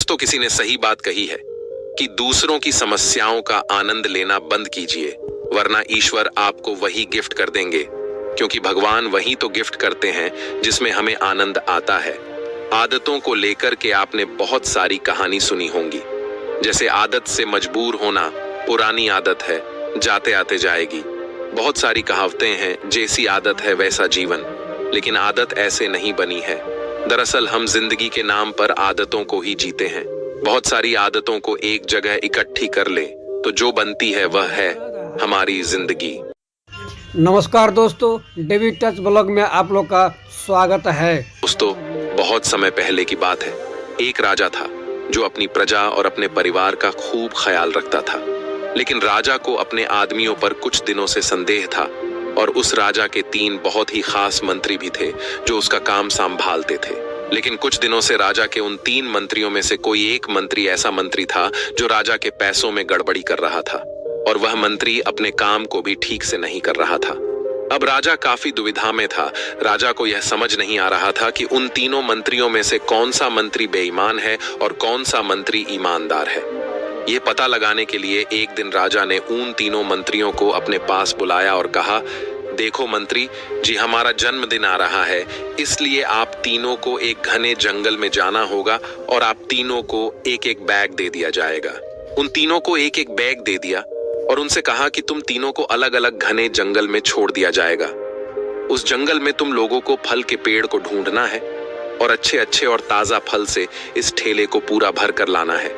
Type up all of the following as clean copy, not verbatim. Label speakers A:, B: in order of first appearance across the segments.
A: दोस्तों, किसी ने सही बात कही है कि दूसरों की समस्याओं का आनंद लेना बंद कीजिए, वरना ईश्वर आपको वही गिफ्ट कर देंगे, क्योंकि भगवान वही तो गिफ्ट करते हैं जिसमें हमें आनंद आता है। आदतों को लेकर के आपने बहुत सारी कहानी सुनी होंगी, जैसे आदत से मजबूर होना पुरानी आदत है, जाते आते जाएगी। बहुत सारी कहावतें हैं, जैसी आदत है वैसा जीवन, लेकिन आदत ऐसे नहीं बनी है। दरअसल हम जिंदगी के नाम पर आदतों को ही जीते हैं। बहुत सारी आदतों को एक जगह इकट्ठी कर ले तो जो बनती है वह है हमारी जिंदगी।
B: नमस्कार दोस्तों, डेविड टच ब्लॉग में आप लोग का स्वागत है।
A: दोस्तों, बहुत समय पहले की बात है। एक राजा था जो अपनी प्रजा और अपने परिवार का खूब ख्याल रखता था, लेकिन राजा को अपने आदमियों पर कुछ दिनों से संदेह था और उस राजा के 3 बहुत ही खास मंत्री भी थे जो उसका काम संभालते थे। लेकिन कुछ दिनों से राजा के उन 3 मंत्रियों में से कोई एक मंत्री ऐसा मंत्री था जो राजा के पैसों में गड़बड़ी कर रहा था, और वह मंत्री अपने काम को भी ठीक से नहीं कर रहा था। अब राजा काफी दुविधा में था। राजा को यह समझ नहीं आ रहा था कि उन तीनों मंत्रियों में से कौन सा मंत्री बेईमान है और कौन सा मंत्री ईमानदार है। ये पता लगाने के लिए एक दिन राजा ने उन तीनों मंत्रियों को अपने पास बुलाया और कहा, देखो मंत्री जी, हमारा जन्मदिन आ रहा है, इसलिए आप तीनों को एक घने जंगल में जाना होगा और आप तीनों को एक एक बैग दे दिया जाएगा। उन तीनों को एक एक बैग दे दिया और उनसे कहा कि तुम तीनों को अलग अलग घने जंगल में छोड़ दिया जाएगा। उस जंगल में तुम लोगों को फल के पेड़ को ढूंढना है और अच्छे अच्छे और ताजा फल से इस ठेले को पूरा भर कर लाना है,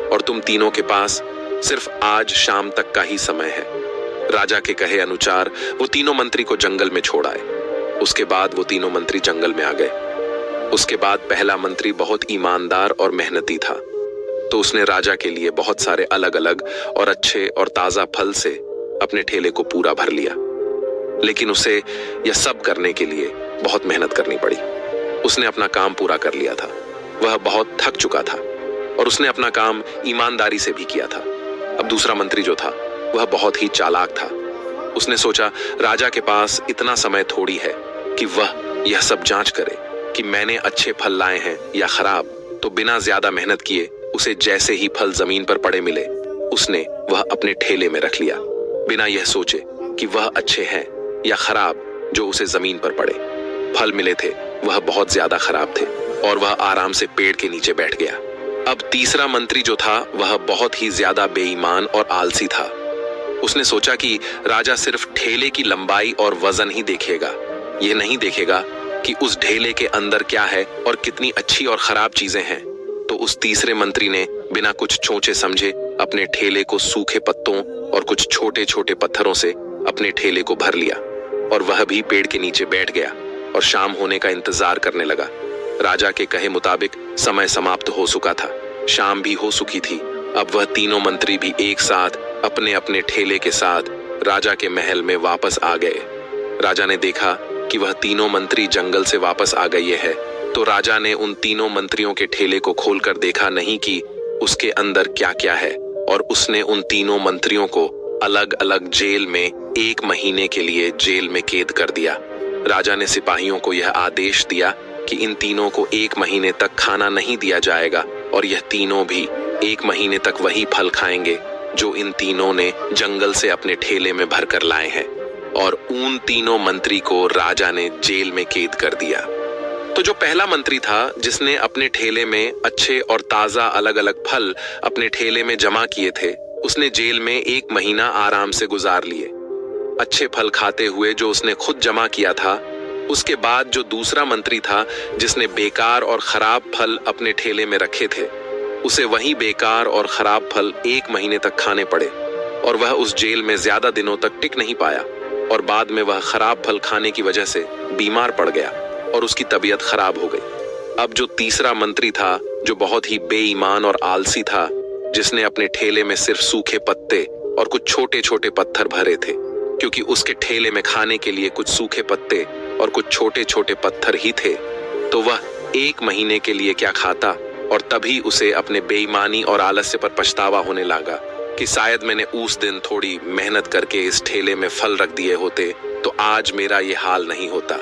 A: और तुम तीनों के पास सिर्फ आज शाम तक का ही समय है। राजा के कहे अनुसार वो तीनों मंत्री को जंगल में छोड़ आए। उसके बाद वो तीनों मंत्री जंगल में आ गए। उसके बाद पहला मंत्री बहुत ईमानदार और मेहनती था, तो उसने राजा के लिए बहुत सारे अलग अलग और अच्छे और ताजा फल से अपने ठेले को पूरा भर लिया। लेकिन उसे यह सब करने के लिए बहुत मेहनत करनी पड़ी। उसने अपना काम पूरा कर लिया था। वह बहुत थक चुका था और उसने अपना काम ईमानदारी से भी किया था। अब दूसरा मंत्री जो था वह बहुत ही चालाक था। उसने सोचा, राजा के पास इतना समय थोड़ी है कि वह यह सब जांच करे कि मैंने अच्छे फल लाए हैं या खराब, तो बिना ज्यादा मेहनत किए उसे जैसे ही फल जमीन पर पड़े मिले उसने वह अपने ठेले में रख लिया, बिना यह सोचे कि वह अच्छे हैं या खराब जो उसे जमीन पर पड़े। फल मिले थे वह बहुत ज्यादा खराब थे और वह आराम से पेड़ के नीचे बैठ गया। अब तीसरा मंत्री जो था वह बहुत ही ज्यादा बेईमान और आलसी था। उसने सोचा कि राजा सिर्फ ठेले की लंबाई और वजन ही देखेगा, यह नहीं देखेगा कि उस ढेले के अंदर क्या है और कितनी अच्छी और खराब चीजें हैं। तो उस तीसरे मंत्री ने बिना कुछ सोचे समझे अपने ठेले को सूखे पत्तों और कुछ छोटे छोटे पत्थरों से अपने ठेले को भर लिया और वह भी पेड़ के नीचे बैठ गया और शाम होने का इंतजार करने लगा। राजा के कहे मुताबिक समय समाप्त हो चुका था, शाम भी हो चुकी थी। अब वह तीनों मंत्री भी एक साथ अपने अपने ठेले के साथ राजा के महल में वापस आ गए। राजा ने देखा कि वह तीनों मंत्री जंगल से वापस आ गए हैं, तो राजा ने उन तीनों मंत्रियों के ठेले को खोलकर देखा नहीं कि उसके अंदर क्या क्या है, और उसने उन तीनों मंत्रियों को अलग अलग जेल में 1 महीने के लिए जेल में कैद कर दिया। राजा ने सिपाहियों को यह आदेश दिया कि इन तीनों को 1 महीने तक खाना नहीं दिया जाएगा और यह तीनों भी 1 महीने तक वही फल खाएंगे जो इन तीनों ने जंगल से अपने ठेले में भर कर लाए हैं। और उन तीनों मंत्री को राजा ने जेल में कैद कर दिया। तो जो पहला मंत्री था जिसने अपने ठेले में अच्छे और ताजा अलग अलग फल अपने ठेले में जमा किए थे, उसने जेल में 1 महीना आराम से गुजार लिए, अच्छे फल खाते हुए जो उसने खुद जमा किया था। उसके बाद जो दूसरा मंत्री था जिसने बेकार और खराब फल अपने ठेले में रखे थे, उसे वही बेकार और खराब फल 1 महीने तक खाने पड़े और वह उस जेल में ज्यादा दिनों तक टिक नहीं पाया और बाद में वह खराब फल खाने की वजह से बीमार पड़ गया और उसकी तबीयत खराब हो गई। अब जो तीसरा मंत्री था जो बहुत ही बेईमान और आलसी था, जिसने अपने ठेले में सिर्फ सूखे पत्ते और कुछ छोटे छोटे पत्थर भरे थे, क्योंकि उसके ठेले में खाने के लिए कुछ सूखे पत्ते और कुछ छोटे छोटे पत्थर ही थे, तो वह 1 महीने के लिए क्या खाता। और तभी उसे अपने बेईमानी और आलस्य पर पछतावा होने लगा कि शायद मैंने उस दिन थोड़ी मेहनत करके इस ठेले में फल रख दिए होते तो आज मेरा ये हाल नहीं होता।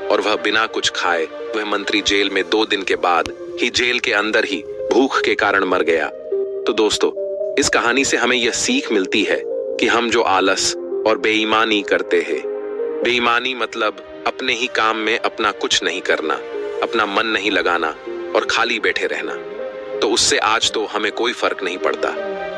A: और वह बिना कुछ खाए वह मंत्री जेल में 2 दिन के बाद ही जेल के अंदर ही भूख के कारण मर गया। तो दोस्तों, इस कहानी से हमें यह सीख मिलती है कि हम जो आलस और बेईमानी करते हैं, बेईमानी मतलब अपने ही काम में अपना कुछ नहीं करना, अपना मन नहीं लगाना और खाली बैठे रहना, तो उससे आज तो हमें कोई फर्क नहीं पड़ता।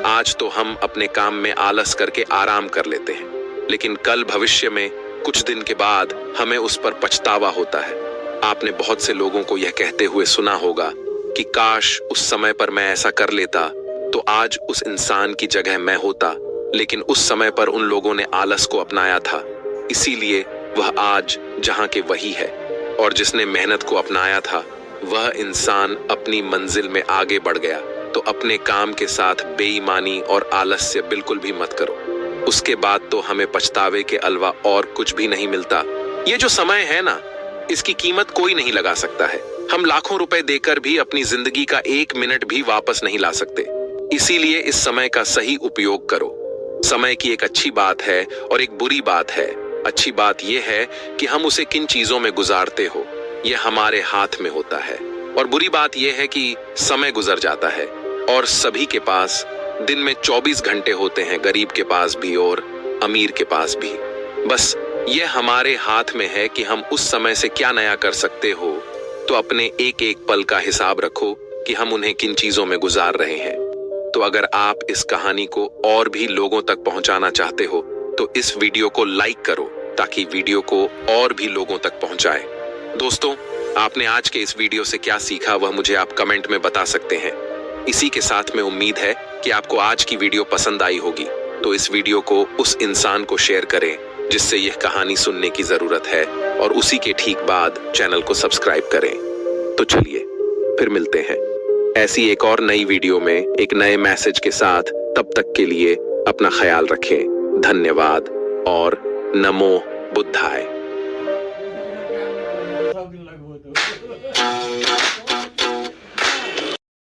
A: आज तो हम अपने काम में आलस करके आराम कर लेते हैं, लेकिन कल भविष्य में कुछ दिन के बाद हमें उस पर पछतावा होता है। आपने बहुत से लोगों को यह कहते हुए सुना होगा कि काश उस समय पर मैं ऐसा कर लेता तो आज उस इंसान की जगह मैं होता, लेकिन उस समय पर उन लोगों ने आलस को अपनाया था, इसीलिए वह आज जहां के वही है। और जिसने मेहनत को अपनाया था वह इंसान अपनी मंजिल में आगे बढ़ गया। तो अपने काम के साथ बेईमानी और आलस्य बिल्कुल भी मत करो, उसके बाद तो हमें पछतावे के अलावा और कुछ भी नहीं मिलता। ये जो समय है ना, इसकी कीमत कोई नहीं लगा सकता है। हम लाखों रुपए देकर भी अपनी जिंदगी का 1 मिनट भी वापस नहीं ला सकते। इसीलिए इस समय का सही उपयोग करो। समय की एक अच्छी बात है और एक बुरी बात है। अच्छी बात यह है कि हम उसे किन चीजों में गुजारते हो, यह हमारे हाथ में होता है। और बुरी बात यह है कि समय गुजर जाता है और सभी के पास दिन में 24 घंटे होते हैं, गरीब के पास भी और अमीर के पास भी। बस यह हमारे हाथ में है कि हम उस समय से क्या नया कर सकते हो। तो अपने एक एक पल का हिसाब रखो कि हम उन्हें किन चीजों में गुजार रहे हैं। तो अगर आप इस कहानी को और भी लोगों तक पहुंचाना चाहते हो तो इस वीडियो को लाइक करो ताकि वीडियो को और भी लोगों तक पहुंचाए। दोस्तों, आपने आज के इस वीडियो से क्या सीखा वह मुझे आप कमेंट में बता सकते हैं। इसी के साथ में उम्मीद है कि आपको आज की वीडियो पसंद आई होगी, तो इस वीडियो को उस इंसान को शेयर करें जिससे यह कहानी सुनने की जरूरत है, और उसी के ठीक बाद चैनल को सब्सक्राइब करें। तो चलिए फिर मिलते हैं ऐसी एक और नई वीडियो में एक नए मैसेज के साथ। तब तक के लिए अपना ख्याल रखें। धन्यवाद और नमो बुद्धाय।